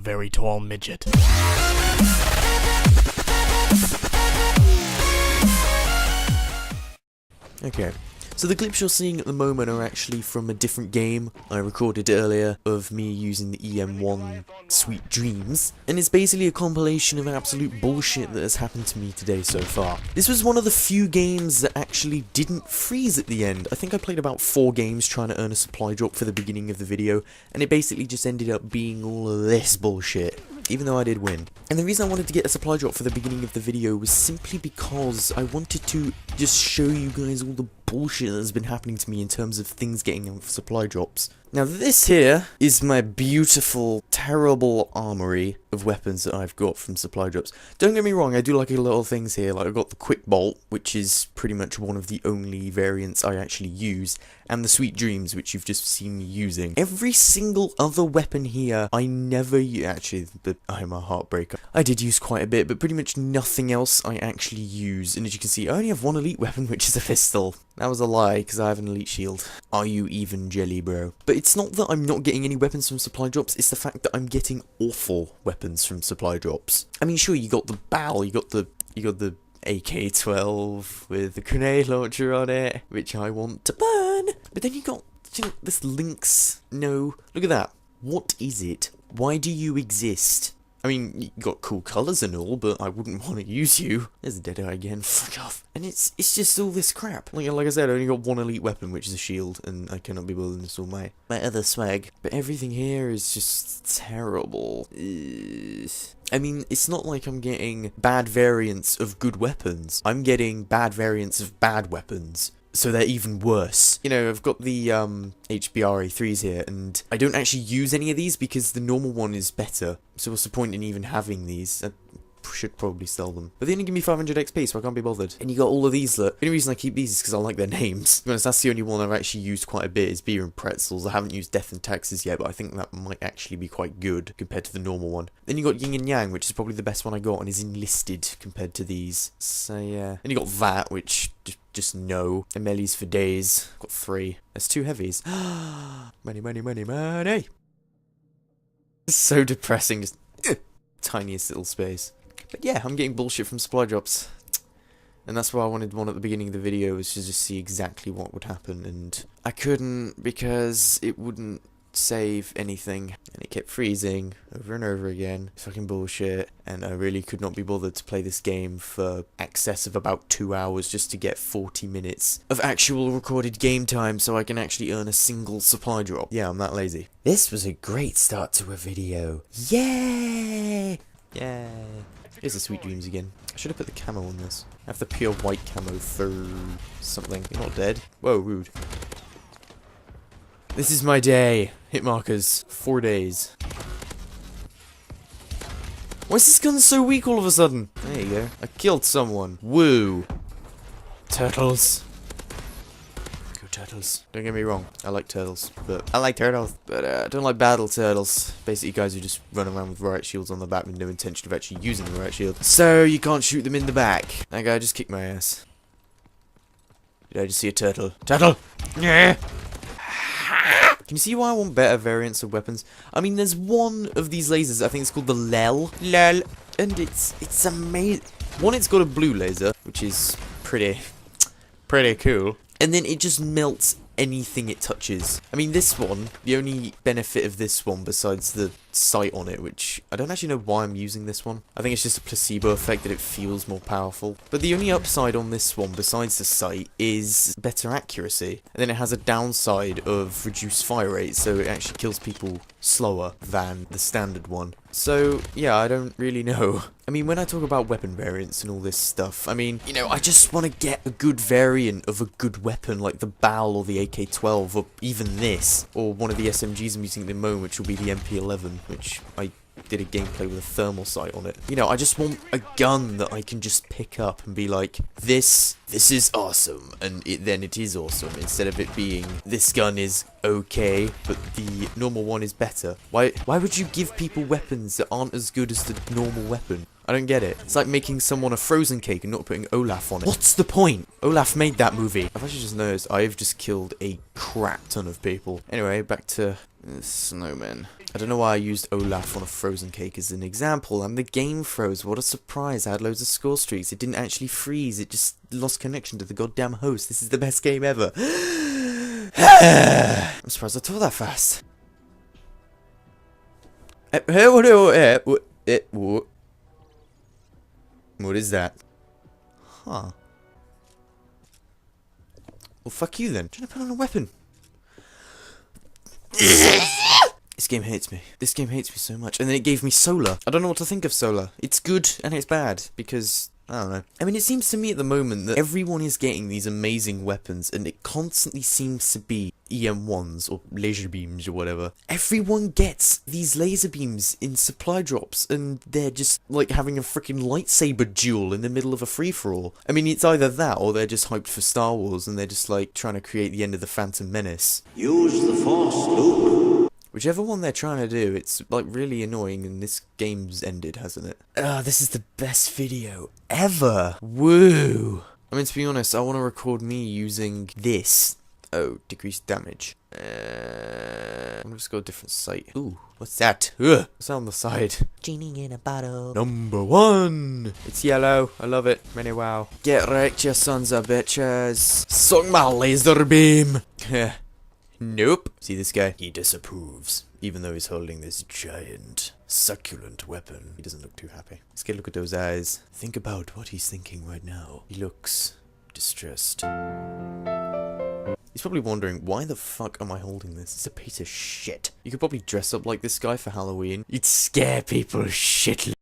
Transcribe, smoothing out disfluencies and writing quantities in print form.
very tall midget. Okay, so the clips you're seeing at the moment are actually from a different game I recorded earlier of me using the EM1 Sweet Dreams, and it's basically a compilation of absolute bullshit that has happened to me today so far. This was one of the few games that actually didn't freeze at the end. I think I played about 4 games trying to earn a supply drop for the beginning of the video, and it basically just ended up being all of this bullshit, even though I did win. And the reason I wanted to get a supply drop for the beginning of the video was simply because I wanted to just show you guys all the bullshit that has been happening to me in terms of things getting supply drops. Now this here is my beautiful, terrible armory of weapons that I've got from supply drops. Don't get me wrong, I do like a lot of things here, like I've got the quick bolt, which is pretty much one of the only variants I actually use, and the Sweet Dreams, which you've just seen me using. Every single other weapon here, I never actually, I'm a heartbreaker. I did use quite a bit, but pretty much nothing else I actually use, and as you can see, I only have one elite weapon, which is a pistol. That was a lie, because I have an elite shield. Are you even jelly, bro? But it's not that I'm not getting any weapons from supply drops, it's the fact that I'm getting awful weapons from supply drops. I mean, sure, you got the BAL, you got the AK-12 with the grenade launcher on it, which I want to burn. But then you got, this Lynx. No, look at that. What is it? Why do you exist? I mean, you got cool colours and all, but I wouldn't want to use you. There's a dead eye again, fuck off. And it's just all this crap. Like I said, I only got one elite weapon, which is a shield, and I cannot be willing to install my other swag. But everything here is just terrible. I mean, it's not like I'm getting bad variants of good weapons. I'm getting bad variants of bad weapons. So they're even worse. You know, I've got the HBR-A3s here, and I don't actually use any of these because the normal one is better. So what's the point in even having these? I should probably sell them. But they only give me 500 XP, so I can't be bothered. And you got all of these, look. The only reason I keep these is because I like their names. To be honest, that's the only one I've actually used quite a bit, is Beer and Pretzels. I haven't used Death and Taxes yet, but I think that might actually be quite good compared to the normal one. Then you got Yin and Yang, which is probably the best one I got, and is enlisted compared to these. So yeah. Then you got that, which just no. And Mellies for days. Got 3. That's 2 heavies. Money, money, money, money. It's so depressing, just tiniest little space. But yeah, I'm getting bullshit from supply drops. And that's why I wanted one at the beginning of the video, was to just see exactly what would happen. And I couldn't, because it wouldn't save anything. And it kept freezing over and over again. Fucking bullshit. And I really could not be bothered to play this game for excess of about 2 hours just to get 40 minutes of actual recorded game time so I can actually earn a single supply drop. Yeah, I'm that lazy. This was a great start to a video. Yay! Yay. Here's the Sweet Dreams again. I should have put the camo on this. I have the pure white camo for something. You're not dead. Whoa, rude. This is my day. Hit markers. 4 days. Why is this gun so weak all of a sudden? There you go. I killed someone. Woo. Turtles. Go turtles. Don't get me wrong. I like turtles. But I don't like battle turtles. Basically guys who just run around with riot shields on the back with no intention of actually using the riot shield. So you can't shoot them in the back. That guy just kicked my ass. Did I just see a turtle? Turtle! Yeah! Can you see why I want better variants of weapons? I mean, there's one of these lasers, I think it's called the LEL. LEL. And it's amazing. One, it's got a blue laser, which is pretty cool. And then it just melts anything it touches. I mean, this one, the only benefit of this one, besides the sight on it, which I don't actually know why I'm using this one. I think it's just a placebo effect that it feels more powerful. But the only upside on this one, besides the sight, is better accuracy. And then it has a downside of reduced fire rate, so it actually kills people slower than the standard one. So, yeah, I don't really know. I mean, when I talk about weapon variants and all this stuff, I mean, you know, I just want to get a good variant of a good weapon, like the BAL or the AK-12, or even this, or one of the SMGs I'm using at the moment, which will be the MP11, which I did a gameplay with a thermal sight on it. You know, I just want a gun that I can just pick up and be like, this is awesome, and then it is awesome, instead of it being, this gun is okay, but the normal one is better. Why would you give people weapons that aren't as good as the normal weapon? I don't get it. It's like making someone a frozen cake and not putting Olaf on it. What's the point? Olaf made that movie. I've actually just noticed I've just killed a crap ton of people. Anyway, back to snowmen. I don't know why I used Olaf on a frozen cake as an example, and the game froze. What a surprise. I had loads of score streaks. It didn't actually freeze. It just lost connection to the goddamn host. This is the best game ever. I'm surprised I tore that fast. What is that? Huh. Well, fuck you then. I'm trying to put on a weapon. This game hates me. This game hates me so much. And then it gave me solar. I don't know what to think of solar. It's good and it's bad because I don't know. I mean, it seems to me at the moment that everyone is getting these amazing weapons and it constantly seems to be EM1s or laser beams or whatever. Everyone gets these laser beams in supply drops and they're just like having a freaking lightsaber duel in the middle of a free-for-all. I mean, it's either that or they're just hyped for Star Wars and they're just like trying to create the end of the Phantom Menace. Use the Force, Luke. Whichever one they're trying to do, it's like really annoying and this game's ended, hasn't it? This is the best video ever! Woo! I mean, to be honest, I want to record me using this. Oh, decrease damage. I'm just go a different site. Ooh, what's that? Ugh, what's that on the side? Genie in a bottle. Number 1! It's yellow. I love it. Many wow. Get wrecked, you sons of bitches. Suck my laser beam. Nope. See this guy? He disapproves. Even though he's holding this giant, succulent weapon. He doesn't look too happy. Let's get a look at those eyes. Think about what he's thinking right now. He looks distressed. He's probably wondering, why the fuck am I holding this? It's a piece of shit. You could probably dress up like this guy for Halloween. You'd scare people shitless.